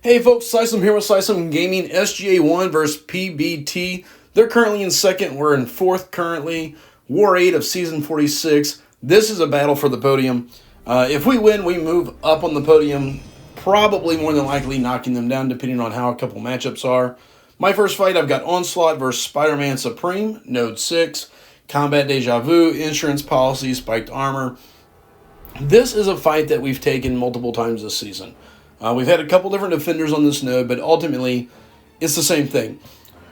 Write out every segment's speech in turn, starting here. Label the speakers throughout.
Speaker 1: Hey folks, Slicem here with Slicem Gaming. SGA-1 versus PBT. They're currently in second. We're in fourth currently. War 8 of Season 46. This is a battle for the podium. If we win, we move up on the podium, probably more than likely knocking them down depending on how a couple matchups are. My first fight, I've got Onslaught versus Spider-Man Supreme, Node 6, Combat Deja Vu, Insurance Policy, Spiked Armor. This is a fight that we've taken multiple times this season. We've had a couple different defenders on this node, but ultimately, it's the same thing.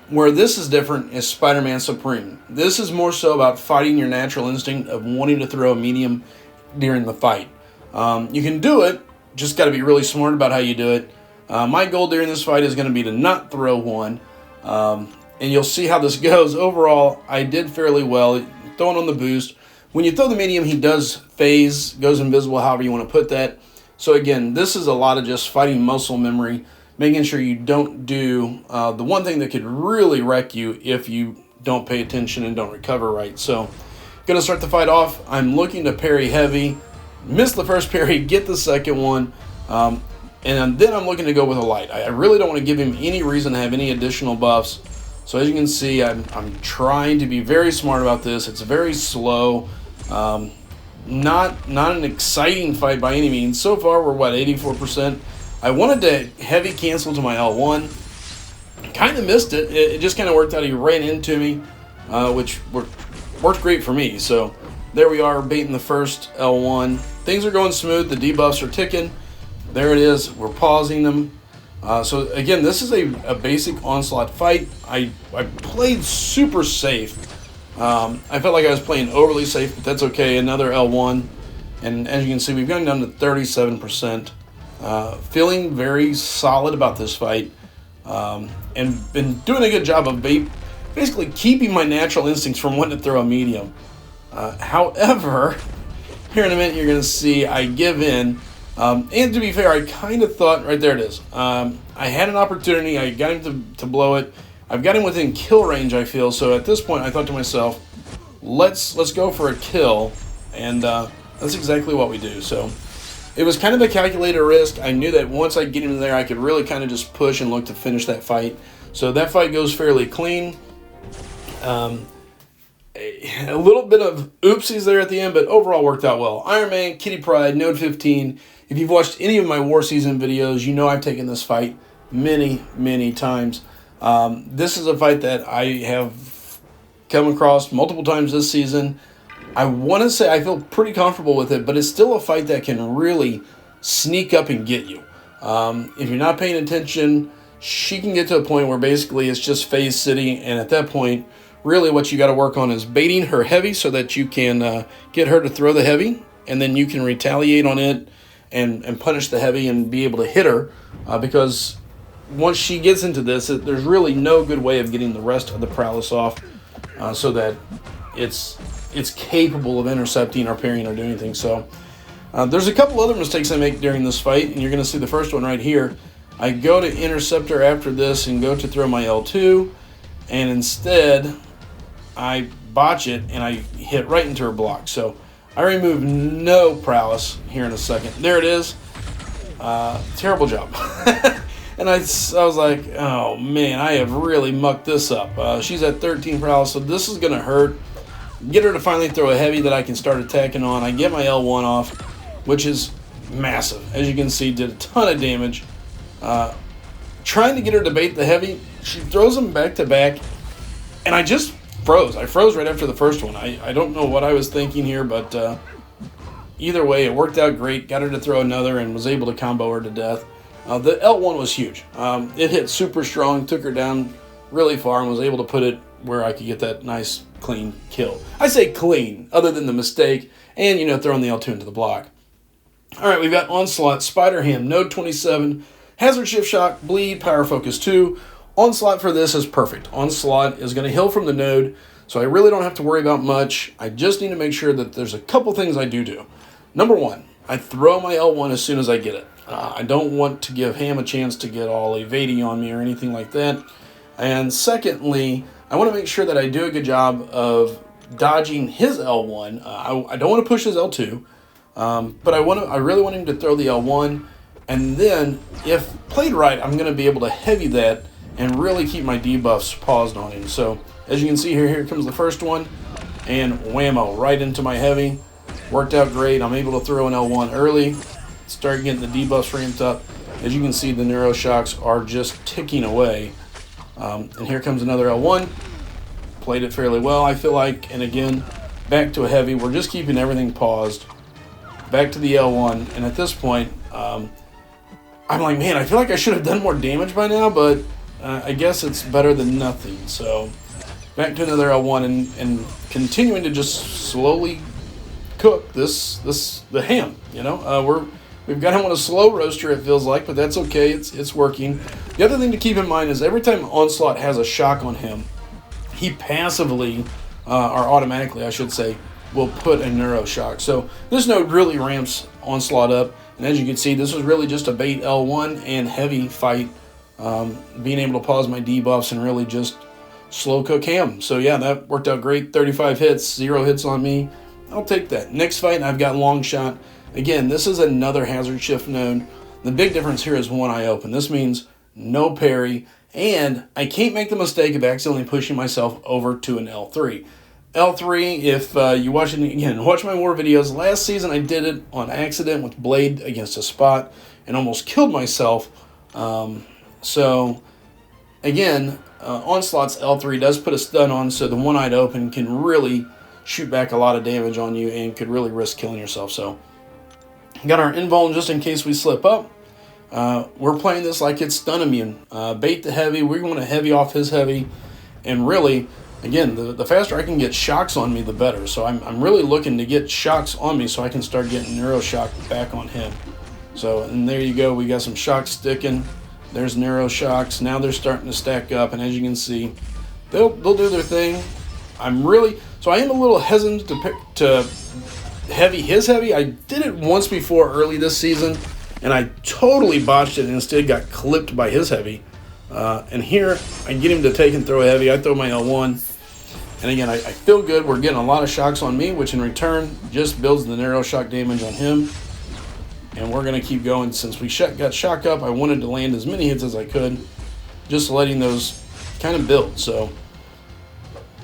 Speaker 1: Where this is different is Spider-Man Supreme. This is more so about fighting your natural instinct of wanting to throw a medium during the fight. You can do it, just got to be really smart about how you do it. My goal during this fight is going to be to not throw one, and you'll see how this goes. Overall, I did fairly well, throwing on the boost. When you throw the medium, he does phase, goes invisible, however you want to put that. So again, this is a lot of just fighting muscle memory, making sure you don't do the one thing that could really wreck you if you don't pay attention and don't recover right. So going to start the fight off. I'm looking to parry heavy, miss the first parry, get the second one, and then I'm looking to go with a light. I really don't want to give him any reason to have any additional buffs. So as you can see, I'm trying to be very smart about this. It's very slow. Not an exciting fight by any means. So far, we're, 84%. I wanted to heavy cancel to my L1. Kind of missed it. It just kind of worked out. He ran into me, which worked great for me. So there we are, baiting the first L1. Things are going smooth. The debuffs are ticking. There it is. We're pausing them. So again, this is a basic Onslaught fight. I played super safe. I felt like I was playing overly safe, but that's okay. Another L1, and as you can see, we've gone down to 37%. Feeling very solid about this fight, and been doing a good job of basically keeping my natural instincts from wanting to throw a medium. However, here in a minute, you're going to see I give in. And to be fair, I kind of thought, right there it is. I had an opportunity. I got him to blow it. I've got him within kill range, I feel, so at this point I thought to myself, let's go for a kill, and that's exactly what we do. So it was kind of a calculated risk. I knew that once I get him there, I could really kind of just push and look to finish that fight. So that fight goes fairly clean. A little bit of oopsies there at the end, but overall worked out well. Iron Man, Kitty Pryde, Node 15. If you've watched any of my War Season videos, you know I've taken this fight many times. This is a fight that I have come across multiple times this season. I want to say I feel pretty comfortable with it, but it's still a fight that can really sneak up and get you. If you're not paying attention, she can get to a point where basically it's just phase city, and at that point, really what you got to work on is baiting her heavy so that you can get her to throw the heavy, and then you can retaliate on it and punish the heavy and be able to hit her, because once she gets into this, there's really no good way of getting the rest of the prowess off, so that it's capable of intercepting or parrying or doing anything. So there's a couple other mistakes I make during this fight, and you're going to see the first one right here. I go to intercept her after this and go to throw my L2, and instead I botch it and I hit right into her block. So I remove no prowess here in a second. There it is. Terrible job. And I was like, oh man, I have really mucked this up. She's at 13 prowess, so this is going to hurt. Get her to finally throw a heavy that I can start attacking on. I get my L1 off, which is massive. As you can see, did a ton of damage. Trying to get her to bait the heavy, she throws them back to back, and I just froze. I froze right after the first one. I don't know what I was thinking here, but either way, it worked out great. Got her to throw another and was able to combo her to death. The L1 was huge. It hit super strong, took her down really far, and was able to put it where I could get that nice, clean kill. I say clean, other than the mistake, and, throwing the L2 into the block. All right, we've got Onslaught, Spider-Ham, Node 27, Hazard Shift Shock, Bleed, Power Focus 2. Onslaught for this is perfect. Onslaught is going to heal from the node, so I really don't have to worry about much. I just need to make sure that there's a couple things I do. Number one, I throw my L1 as soon as I get it. I don't want to give Ham a chance to get all evading on me or anything like that. And secondly, I want to make sure that I do a good job of dodging his L1. I don't want to push his L2, but I really want him to throw the L1 And then, if played right, I'm going to be able to heavy that and really keep my debuffs paused on him. So, as you can see here comes the first one, and whammo, right into my heavy. Worked out great. I'm able to throw an L1 early, start getting the debuffs ramped up. As you can see, the Neuroshocks are just ticking away. And here comes another L1. Played it fairly well, I feel like. And again, back to a heavy. We're just keeping everything paused. Back to the L1. And at this point, I'm like, man, I feel like I should have done more damage by now, but I guess it's better than nothing. So back to another L1 and continuing to just slowly cook the ham. You know, we've got him on a slow roaster, it feels like, but that's okay. It's working. The other thing to keep in mind is every time Onslaught has a shock on him, he passively, or automatically, I should say, will put a Neuro Shock. So this node really ramps Onslaught up. And as you can see, this was really just a bait L1 and heavy fight, being able to pause my debuffs and really just slow cook ham. So yeah, that worked out great. 35 hits, 0 hits on me. I'll take that. Next fight, I've got Long Shot. Again, this is another hazard shift node. The big difference here is one eye open. This means no parry, and I can't make the mistake of accidentally pushing myself over to an L3. L3, if you watch it again, watch my war videos. Last season I did it on accident with Blade against a spot and almost killed myself. So again, Onslaught's L3 does put a stun on, so the one-eyed open can really shoot back a lot of damage on you and could really risk killing yourself. So got our invuln just in case we slip up. We're playing this like it's stun immune. Bait the heavy, we want to heavy off his heavy, and really, again, the faster I can get shocks on me, the better. So I'm really looking to get shocks on me so I can start getting Neuro Shock back on him. So, and there you go. We got some shocks sticking. There's Neuro Shocks. Now they're starting to stack up, and as you can see, they'll do their thing. I am a little hesitant to heavy his heavy. I did it once before early this season, and I totally botched it and instead got clipped by his heavy. And here, I get him to take and throw a heavy. I throw my L1. And again, I feel good. We're getting a lot of shocks on me, which in return just builds the Neuro Shock damage on him. And we're going to keep going. Since we got shock up, I wanted to land as many hits as I could, just letting those kind of build. So,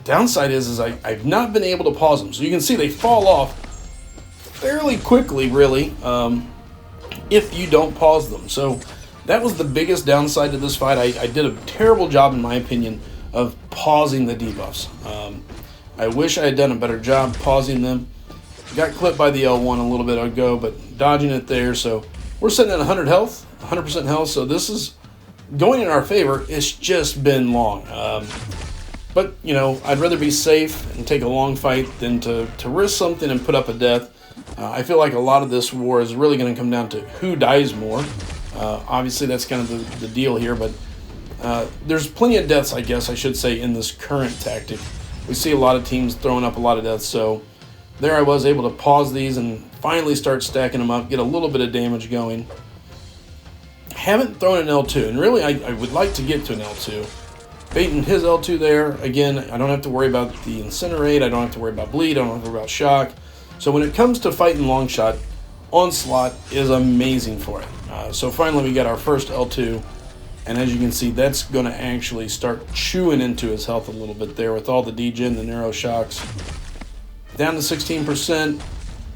Speaker 1: downside is I've not been able to pause them. So you can see they fall off fairly quickly, really, if you don't pause them. So that was the biggest downside to this fight. I did a terrible job, in my opinion, of pausing the debuffs. I wish I had done a better job pausing them. Got clipped by the L1 a little bit ago, but dodging it there. So we're sitting at 100 health, 100% health. So this is going in our favor. It's just been long. But, you know, I'd rather be safe and take a long fight than to risk something and put up a death. I feel like a lot of this war is really going to come down to who dies more. Obviously, that's kind of the deal here, but there's plenty of deaths, I guess I should say, in this current tactic. We see a lot of teams throwing up a lot of deaths, so there I was able to pause these and finally start stacking them up, get a little bit of damage going. Haven't thrown an L2, and really I would like to get to an L2. Baiting his L2 there, again, I don't have to worry about the Incinerate, I don't have to worry about Bleed, I don't have to worry about Shock. So when it comes to fighting Long Shot, Onslaught is amazing for it. So finally we got our first L2, and as you can see, that's going to actually start chewing into his health a little bit there with all the degen, the Neuro Shocks. Down to 16%,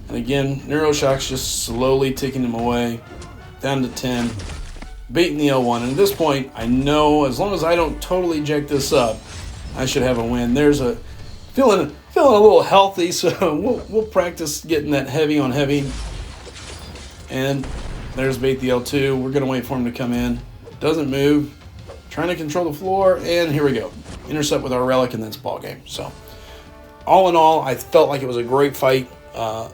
Speaker 1: and again, Neuro Shocks just slowly ticking him away. Down to 10, baiting the L1, and at this point, I know as long as I don't totally jack this up, I should have a win. There's a feeling a little healthy, so we'll practice getting that heavy on heavy. And there's bait the L2. We're gonna wait for him to come in. Doesn't move. Trying to control the floor, and here we go. Intercept with our relic, and then it's ball game. So, all in all, I felt like it was a great fight,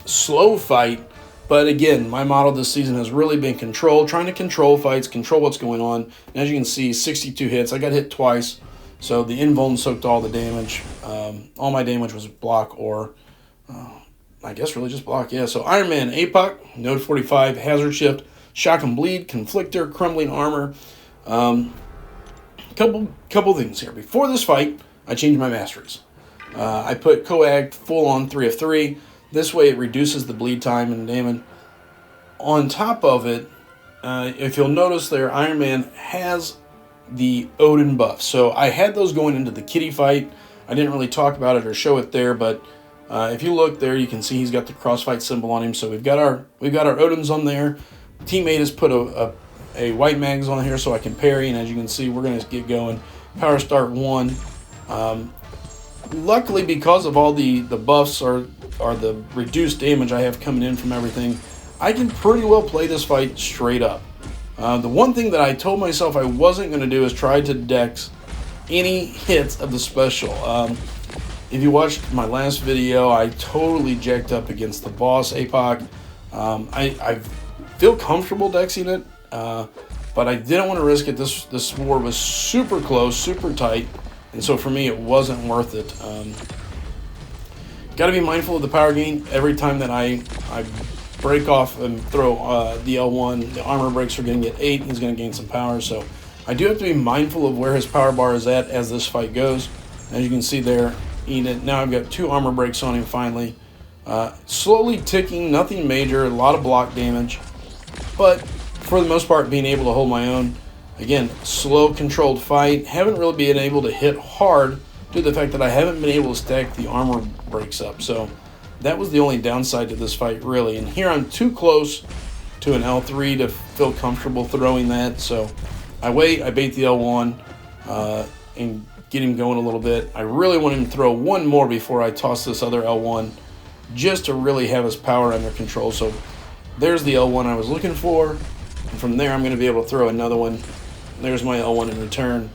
Speaker 1: slow fight. But again, my model this season has really been control, trying to control fights, control what's going on. And as you can see, 62 hits. I got hit twice, so the invuln soaked all the damage. All my damage was block or, I guess really just block, yeah. So Iron Man, APOC, Node 45, Hazard Shift, Shock and Bleed, Conflictor, Crumbling Armor. Couple things here. Before this fight, I changed my masteries. I put Coag full on 3 of 3. This way it reduces the bleed time and damage. On top of it, if you'll notice there, Iron Man has the Odin buff. So I had those going into the kitty fight. I didn't really talk about it or show it there, but if you look there, you can see he's got the crossfight symbol on him. So we've got our Odins on there. Teammate has put a white mags on here so I can parry, and as you can see, we're going to get going. Power start 1. Luckily, because of all the buffs or the reduced damage I have coming in from everything, I can pretty well play this fight straight up. The one thing that I told myself I wasn't going to do is try to dex any hits of the special. If you watched my last video, I totally jacked up against the boss, APOC. I feel comfortable dexing it, but I didn't want to risk it. This war was super close, super tight, and so for me it wasn't worth it. Got to be mindful of the power gain every time that I break off and throw the L1. The armor breaks are going to get 8. He's going to gain some power, so I do have to be mindful of where his power bar is at as this fight goes. As you can see there, eating it. Now I've got 2 armor breaks on him finally. Slowly ticking, nothing major, a lot of block damage, but for the most part being able to hold my own. Again, slow, controlled fight. Haven't really been able to hit hard due to the fact that I haven't been able to stack the armor breaks up. So that was the only downside to this fight, really. And here I'm too close to an L3 to feel comfortable throwing that. So I wait, I bait the L1, and get him going a little bit. I really want him to throw one more before I toss this other L1, just to really have his power under control. So there's the L1 I was looking for. And from there, I'm going to be able to throw another one. There's my L1 in return.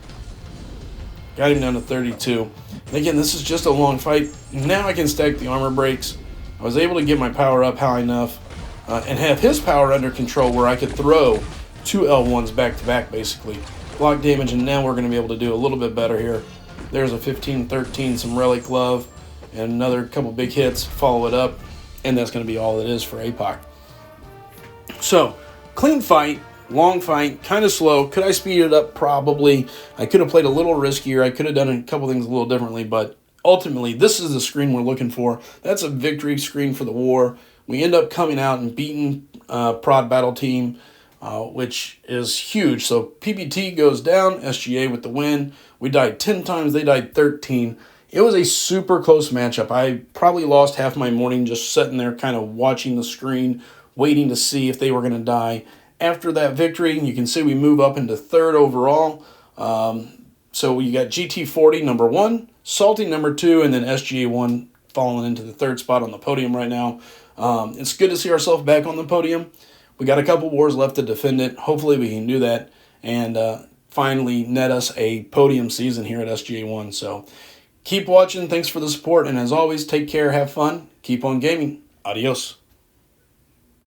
Speaker 1: Got him down to 32. And again, this is just a long fight. Now I can stack the armor breaks. I was able to get my power up high enough and have his power under control where I could throw 2 L1s back to back, basically. Block damage, and now we're going to be able to do a little bit better here. There's a 15-13, some relic glove, and another couple big hits. Follow it up, and that's going to be all it is for APOC. So, clean fight. Long fight, kind of slow. Could I speed it up? Probably. I could have played a little riskier. I could have done a couple things a little differently, but ultimately, this is the screen we're looking for. That's a victory screen for the war. We end up coming out and beating Prod Battle Team, which is huge. So PBT goes down, SGA with the win. We died 10 times, they died 13. It was a super close matchup. I probably lost half my morning just sitting there kind of watching the screen, waiting to see if they were going to die. After that victory, you can see we move up into 3rd overall. So you got GT40 number 1, Salty number 2, and then SGA-1 falling into the 3rd spot on the podium right now. It's good to see ourselves back on the podium. We got a couple wars left to defend it. Hopefully we can do that and finally net us a podium season here at SGA-1. So keep watching. Thanks for the support. And as always, take care, have fun, keep on gaming. Adios.